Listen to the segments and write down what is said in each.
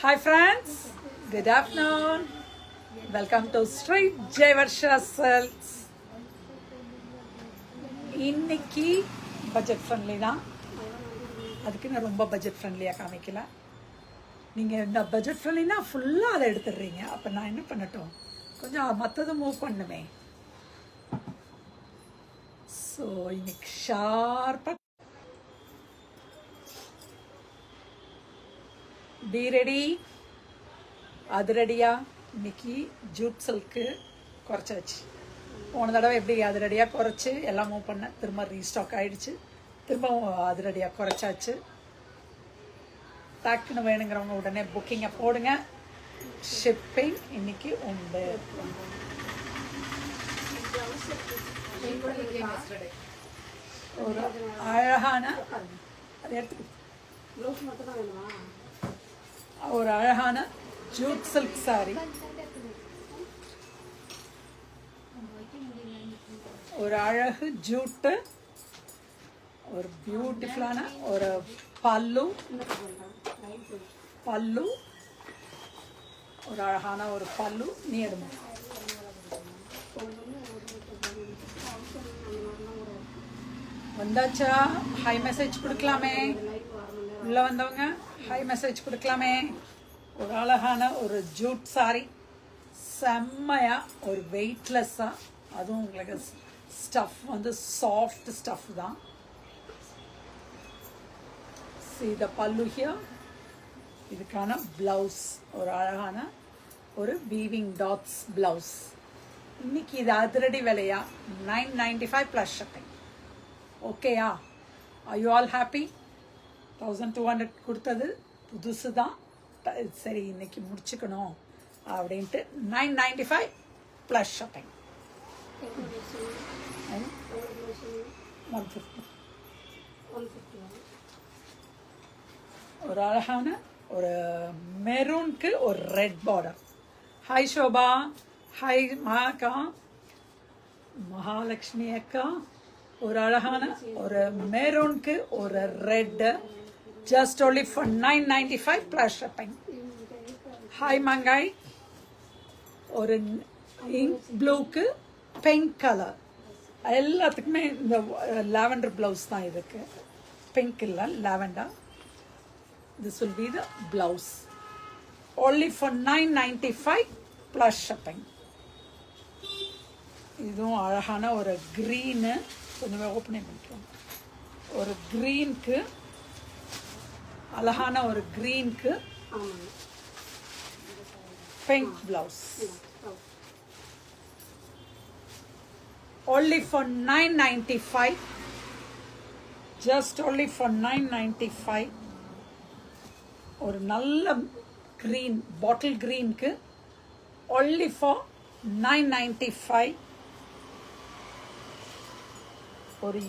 Hi friends, good afternoon. Welcome to Street Jayvarsha Silks. இன்னைக்கு budget friendly தான். அதுக்கு நான் ரொம்ப பட்ஜெட் ஃப்ரெண்ட்லியாக காமிக்கல. நீங்கள் இந்த பட்ஜெட் ஃப்ரெண்ட்லினா ஃபுல்லாக அதை எடுத்துடுறீங்க. அப்போ நான் என்ன பண்ணட்டும், கொஞ்சம் மற்றது மூவ் பண்ணுமே. ஸோ இன்னைக்கு ஷார்ப்பாக பி ரெடி. அது ரெடியா? இன்னைக்கு ஜூட் சில்க்கு குறைச்சாச்சு. போன தடவை எப்படி அது ரெடியாக குறைச்சி எல்லாம் மூவ் பண்ண திரும்ப ரீஸ்டாக் ஆகிடுச்சு. திரும்பவும் அது ரெடியாக குறைச்சாச்சு. டக்குன்னு வேணுங்கிறவங்க உடனே புக்கிங்கை போடுங்க. ஷிப்பிங் இன்னைக்கு உண்டு. ஒரு அழகான அதை எடுத்து ஒரு அழகான ஜூட் சில்க் சாரி, ஒரு அழகு ஜூட்டு, ஒரு பியூட்டிஃபுல்லான ஒரு பல்லு, ஒரு அழகான ஒரு பல்லு. நீ எடுமா வந்தாச்சா? ஹை மெசேஜ் கொடுக்கலாமே. உள்ள வந்தவங்க ஹை மெசேஜ் கொடுக்கலாமே. ஒரு அழகான ஒரு ஜூட் சாரி, செம்மையா ஒரு வெயிட்லெஸ்ஸாக, அதுவும் உங்களுக்கு ஸ்டஃப் வந்து சாஃப்ட் ஸ்டஃப் தான். See the pallu here. இதுக்கான பிளவுஸ் ஒரு அழகான ஒரு வீவிங் டாட்ஸ் பிளவுஸ். இன்னைக்கு இது அதிரடி விலையா $995 ப்ளஸ் ஷிப்பிங். ஓகேயா? Are you all happy? 1200 கொடுத்தது புதுசு தான். சரி இன்னைக்கு முடிச்சுக்கணும் அப்படின்ட்டு $995 ப்ளஸ் ஷிப்பிங். 150. ஒரு அழகான ஒரு மெரூனுக்கு ஒரு red border. Hi Shobha, hi மாக்கா, மகாலட்சுமி அக்கா. ஒரு அழகான ஒரு மெரூனுக்கு ஒரு red, just only for $995 plus shipping. Hi Mangai. ஒரு இங்க் ப்ளூக்கு பிங்க் கலர். எல்லாத்துக்குமே இந்த லாவெண்டர் ப்ளவுஸ் தான் இதுக்கு. பிங்க் இல்லை, lavender. This will be the blouse. Only for $995 plus shipping. இதுவும் அழகான ஒரு க்ரீனு. கொஞ்சமே ஓப்பனிங் பண்ணிக்கலாம். ஒரு க்ரீனுக்கு அழகான ஒரு க்ரீனுக்கு pink blouse. Only for $995. Just only for $995. ஒரு நல்ல க்ரீன், பாட்டில் க்ரீனுக்கு only for $995. ஒரு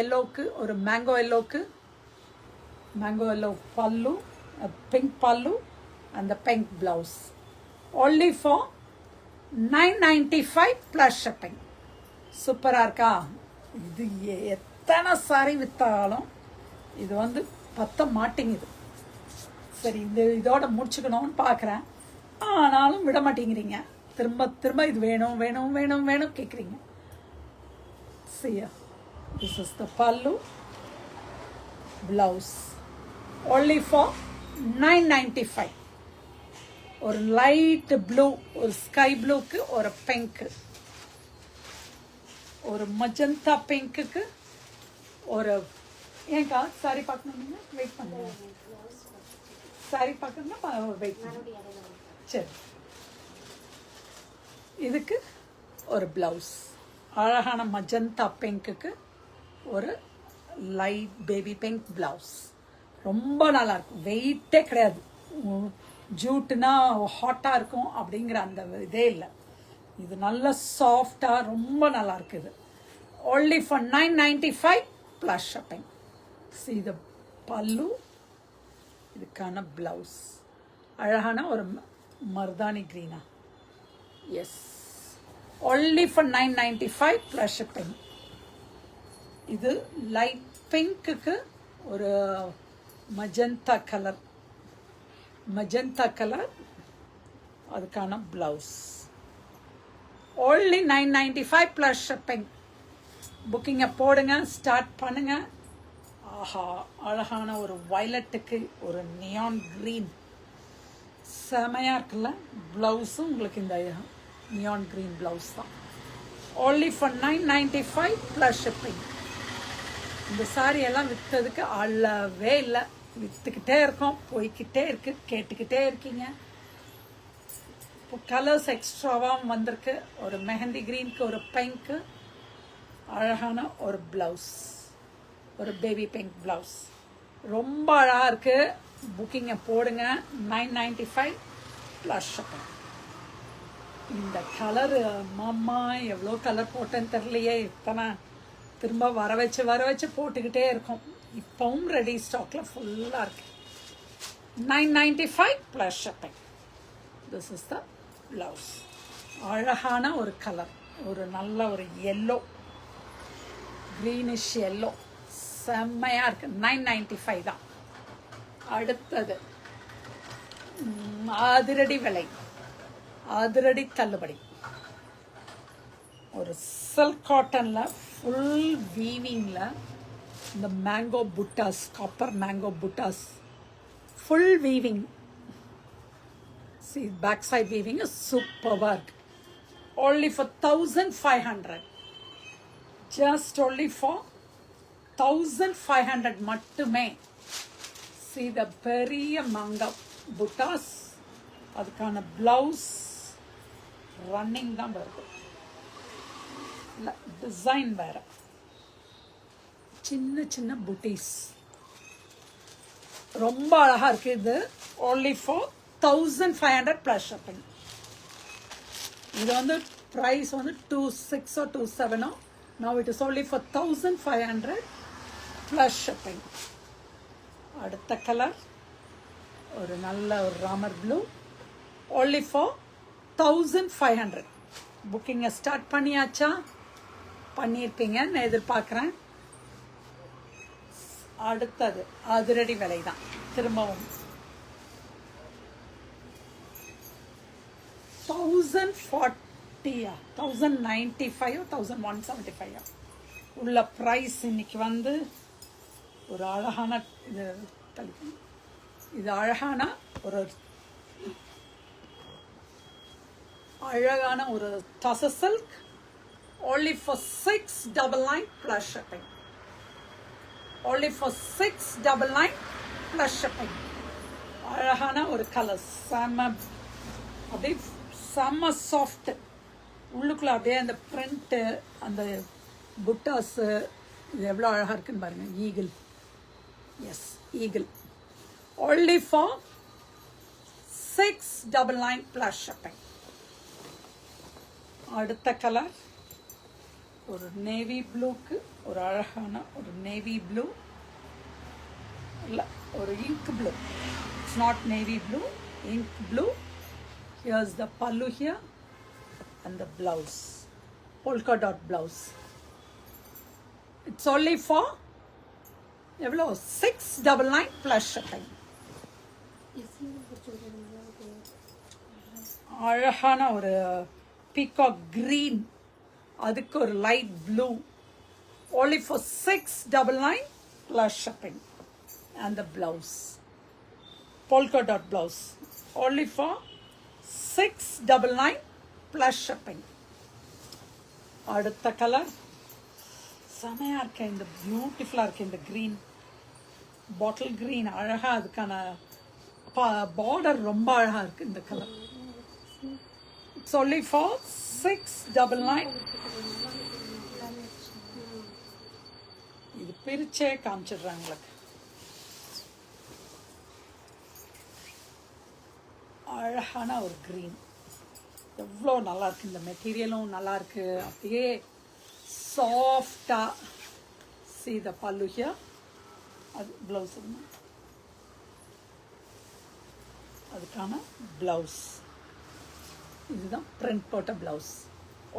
எல்லோக்கு ஒரு மேங்கோ எல்லோக்கு பல்லு, பிங்க் பல்லு, அந்த pink blouse. only for $995 plus shipping. சூப்பராக இருக்கா? இது எத்தனை சாரி விற்றாலும் இது வந்து பத்த மாட்டேங்குது. சரி இதோட முடிச்சுக்கணும்னு பார்க்குறேன். ஆனாலும் விட மாட்டேங்கிறீங்க. திரும்ப திரும்ப இது வேணும் வேணும் வேணும் வேணும் கேட்குறீங்க. See, this is the pallu, blouse. Only for $995. ஒரு லைட் ப்ளூ, ஒரு ஸ்கை ப்ளூக்கு ஒரு பிங்க், ஒரு மஜந்தா பிங்க்குக்கு ஒரு. ஏன்க்கா சாரி பார்க்கணும்னா வெயிட் பண்ணுங்க. சாரி பார்க்கணும்னா வெயிட் பண்ணுங்க. சரி, இதுக்கு ஒரு பிளவுஸ் அழகான மஜந்தா பிங்க்குக்கு ஒரு லைட் பேபி பிங்க் பிளவுஸ். ரொம்ப நல்லா இருக்கும். வெயிட்டே கிடையாது. ஜூட்டுனா ஹாட்டாக இருக்கும் அப்படிங்கிற அந்த இதே இல்லை. இது நல்ல சாஃப்டாக ரொம்ப நல்லா இருக்குது. only for $995 plus shipping. See the பல்லு, இதுக்கான பிளவுஸ் அழகான ஒரு மர்தானி க்ரீனா. Yes, only for $995 plus shipping. இது லைட் பிங்க்குக்கு ஒரு மஜந்தா கலர் மெஜந்தா கலர், அதுக்கான பிளவுஸ். only 995 plus shipping. புக்கிங்கை போடுங்க, ஸ்டார்ட் பண்ணுங்க. ஆஹா, அழகான ஒரு வயலட்டுக்கு ஒரு நியான் க்ரீன், செமையாக இருக்குல்ல. ப்ளவுஸும் உங்களுக்கு இந்த நியான் க்ரீன் ப்ளவுஸ் தான். only for 995 plus shipping. இந்த சாரியெல்லாம் விற்றதுக்கு அளவே இல்லை. விற்றுக்கிட்டே இருக்கோம், போய்கிட்டே இருக்கு, கேட்டுக்கிட்டே இருக்கீங்க. இப்போ கலர்ஸ் எக்ஸ்ட்ராவாக வந்திருக்கு. ஒரு மெஹந்தி க்ரீனுக்கு ஒரு பிங்க்கு, அழகான ஒரு ப்ளவுஸ், ஒரு பேபி பிங்க் ப்ளவுஸ். ரொம்ப அழகாக இருக்குது. புக்கிங்கை போடுங்க. 995 ப்ளஸ் ஷிப்பிங். இந்த கலரு மாமா எவ்வளோ கலர் போட்டேன்னு தெரியலையே. இத்தனை திரும்ப வர வச்சு போட்டுக்கிட்டே இருக்கோம். இப்போவும் ரெடி ஸ்டாக்கில் ஃபுல்லாக இருக்கு. 995 plus shipping. This is the blouse. அழகான ஒரு கலர், ஒரு நல்ல ஒரு எல்லோ, க்ரீனிஷ் எல்லோ, செம்மையாக இருக்குது. 995 தான். அடுத்தது அதிரடி விலை, அதிரடி தள்ளுபடி. ஒரு சில்க் காட்டனில் ஃபுல் வீவிங்கில் இந்த mango buttas, copper mango buttas, full weaving. See, backside weaving is super work. Only for 1500. Just only for 1500 மட்டுமே. See the பெரிய manga buttas. அதுக்கான blouse running தான் வருது. டிசைன் வேற, சின்ன சின்ன புட்டீஸ், ரொம்ப அழகா இருக்கு. இது only for 1500 plus shipping. இது வந்து price வந்து 26 or 27. Now it is only for 1500 plus shipping. அடுத்த கலர் ஒரு நல்ல ஒரு ராமர் ப்ளூ, only for 1500. புக்கிங்கை ஸ்டார்ட் பண்ணியாச்சா? பண்ணியிருப்பீங்கன்னு எதிர்பார்க்குறேன். அடுத்தது அதிரடி விலை தான். திரும்பவும் 1040, 1095, 1175 உள்ள ப்ரைஸ் இன்னைக்கு வந்து ஒரு அழகான இது அழகான ஒரு டச silk. only for 699 plus shipping. only for 699 plus shipping. அழகான ஒரு கலர், செம்ம அப்படியே செம்ம சாஃப்ட். உள்ளுக்குள்ள அப்படியே அந்த பிரிண்ட்டு, அந்த புட்டாஸு, இது எவ்வளோ அழகாக இருக்குன்னு பாருங்க. Eagle, yes eagle. only for 699 plus shipping. அடுத்த கலர் ஒரு நேவி ப்ளூக்கு ஒரு அழகான ஒரு நேவி ப்ளூ, இல்லை ஒரு ink blue. It's not navy blue, ink blue. Here's the pallu here and the blouse, polka dot blouse. It's only for எவ்வளோ 699 plus shipping. அழகான ஒரு பீகாக் green, அதுக்கு ஒரு light blue. only for 699 plus shipping. And the blouse, polka dot blouse, only for 699 plus shipping. அடுத்த colour செமையாக இருக்கு. இந்த பியூட்டிஃபுல்லாக இருக்கு. இந்த க்ரீன், பாட்டில் க்ரீன், அழகாக. அதுக்கான பார்டர் ரொம்ப அழகாக இருக்குது. இந்த கலர் இட்ஸ் only for 699. இது பிரிச்சே காமிச்சிடுறாங்க உங்களுக்கு. அழகான ஒரு க்ரீன், எவ்வளோ நல்லா இருக்கு. இந்த மெட்டீரியலும் நல்லா இருக்கு, அப்படியே சாஃப்டாக. see the pallu here. அது ப்ளவுஸ், அதுக்கான ப்ளவுஸ். இதுதான் பிரிண்ட் போட்ட blouse.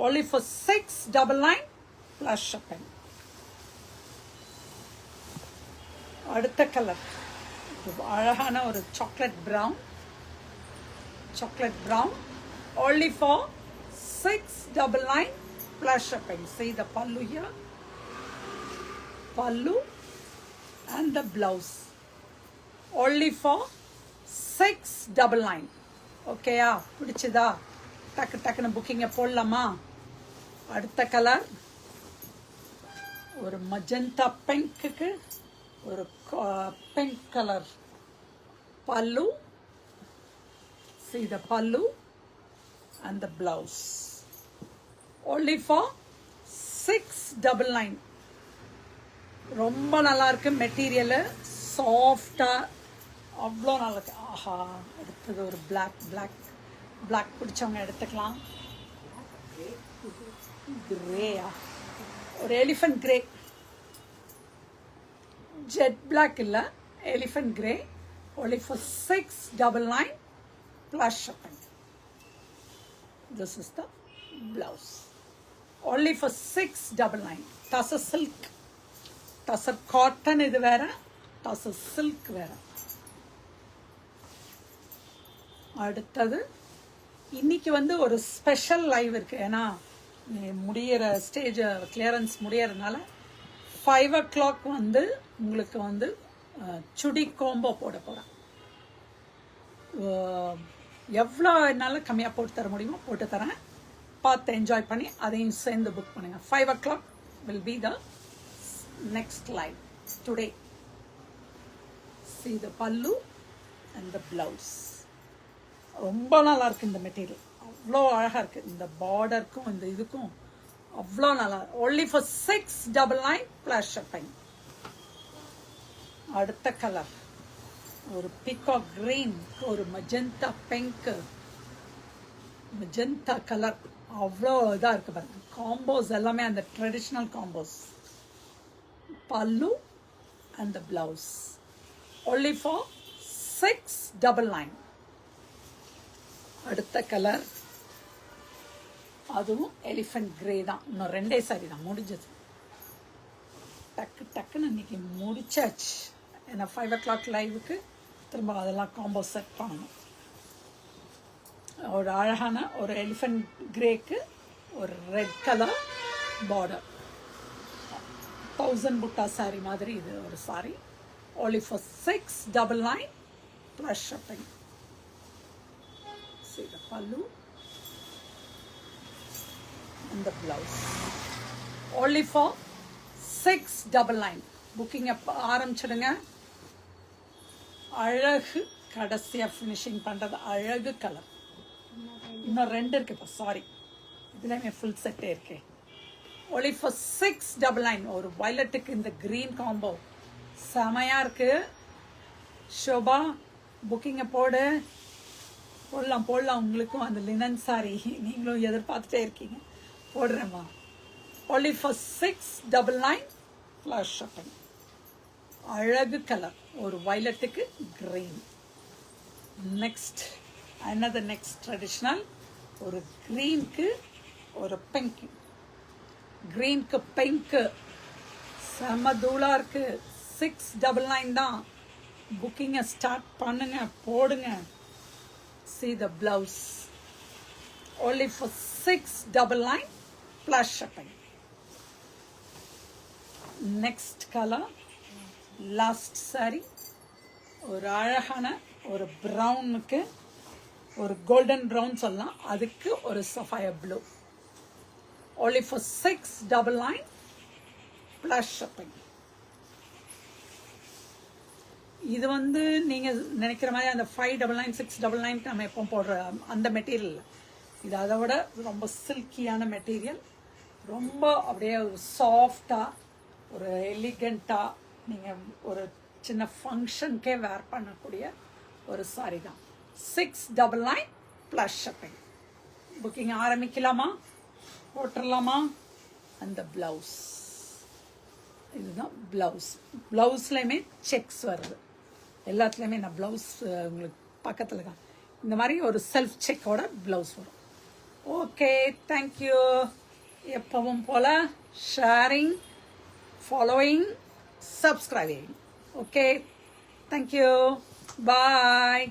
only for 699 plus shipping. அடுத்த கலர் அழகான ஒரு chocolate brown, chocolate brown, only for 699 plus shipping. See the pallu here, pallu and the blouse, only for 699. Okay, பிடிச்சதா? டக்கு டக்குன்னு புக்கிங்கை போடலாமா? அடுத்த கலர் ஒரு மஜந்தா பிங்க்குக்கு ஒரு pink colour pallu. See the pallu and the blouse, only for 699. ரொம்ப நல்லா இருக்கு மெட்டீரியல், சாஃப்டா அவ்வளோ நல்லா இருக்கு. ஆஹா, அடுத்தது ஒரு பிளாக் பிடிச்சவங்க எடுத்துக்கலாம். கிரேயா, ஒரு எலிஃபண்ட் கிரே, ஜெட் பிளாக் இல்லை, elephant grey, only for 699 plus shipping. This is the blouse, only for 699. Tussar silk, tussar cotton இது வேற, tussar silk வேற. அடுத்தது இன்னைக்கு ஒரு ஸ்பெஷல் லைவ் இருக்கு. ஏன்னா முடியிற ஸ்டேஜ் கிளியரன்ஸ் முடியறதுனால 5 o'clock உங்களுக்கு சுடி கோம்போ போட போகிறேன். எவ்வளோ என்னால் கம்மியாக போட்டு தர முடியுமோ போட்டு தரேன். பார்த்து என்ஜாய் பண்ணி அதையும் சேர்ந்து புக் பண்ணுங்கள். 5 o'clock will be the next live today. See the pallu and the blouse. ரொம்ப நல்லா இருக்கு இந்த மெட்டீரியல், அவ்வளோ அழகாக இருக்குது. இந்த பார்டருக்கும் இந்த இதுக்கும் அவ்வளோ நல்லா. only for 699 plus shipping. அடுத்த கலர் ஒரு பீகாக் கிரீன், ஒரு மஜந்தா பிங்க், மஜந்தா கலர் அவ்வளோ இதாக இருக்கு பாருங்க. காம்போஸ் எல்லாமே அந்த ட்ரெடிஷ்னல் காம்போஸ். பல்லு and the blouse, only for 699. அடுத்த கலர் அதுவும் எலிஃபண்ட் கிரே தான். இன்னும் 2 சாரி தான் முடிஞ்சது. டக்குன்னு இன்னைக்கு முடிச்சாச்சு. ஏன்னா 5 o'clock லைவுக்கு திரும்ப அதெல்லாம் காம்போ செட் பண்ணணும். ஒரு அழகான ஒரு எலிஃபண்ட் கிரேக்கு ஒரு ரெட் கலர் பார்டர், 1000 புட்டா சாரி மாதிரி இது ஒரு sorry, only for 699 plus shipping. See the pallu and the blouse, only for 699. Booking ஆரம்பிச்சிடுங்க. அழகு கடைசியாக ஃபினிஷிங் பண்ணுறது அழகு கலர். இன்னும் 2 இருக்கு இப்போ, சாரி, இதுலேயுமே ஃபுல் செட்டே இருக்கே. only for 699. ஒரு வயலட்டுக்கு இந்த க்ரீன் காம்போ செமையாக இருக்கு. ஷோபா புக்கிங்கை போடலாம். உங்களுக்கும் அந்த லினன் சாரி நீங்களும் எதிர்பார்த்துட்டே இருக்கீங்க, போடுறேம்மா. only for 699 plus shipping. அழகு கலர், ஒரு வயலட்டுக்கு கிரீன். நெக்ஸ்ட் நெக்ஸ்ட் ட்ரெடிஷ்னல் ஒரு க்ரீனுக்கு ஒரு பிங்க், க்ரீனுக்கு பிங்க்கு செம தூளாக இருக்கு. 699 தான். புக்கிங்கை ஸ்டார்ட் பண்ணுங்க, போடுங்க. See the blouse, only for 699 plus shipping. Next color, last saree, ஒரு அழகான ஒரு ப்ரௌனுக்கு ஒரு கோல்டன் ப்ரௌன் சொல்லலாம், அதுக்கு ஒரு sapphire blue, only for 699 plus shipping. இது நீங்கள் நினைக்கிற மாதிரி அந்த 599 699 நம்ம எப்போ போடுற அந்த மெட்டீரியல், இது அதை விட ரொம்ப சில்கியான மெட்டீரியல். ரொம்ப அப்படியே ஒரு சாஃப்டாக ஒரு எலிகண்ட்டாக நீங்கள் ஒரு சின்ன ஃபங்க்ஷனுக்கே வேர் பண்ணக்கூடிய ஒரு சாரி தான். 699 ப்ளஸ் ஷிப்பிங். புக்கிங் ஆரம்பிக்கலாமா, போட்டுடலாமா? அந்த ப்ளவுஸ், இதுதான் ப்ளவுஸ். ப்ளவுஸ்லேயுமே செக்ஸ் வருது. எல்லாத்துலேயுமே நான் ப்ளவுஸ் உங்களுக்கு பக்கத்தில் தான் இந்த மாதிரி ஒரு செல்ஃப் செக்கோட ப்ளவுஸ் வரும். Okay, thank you. எப்பவும் போல் sharing, following, subscribing. Okay, thank you, பாய்.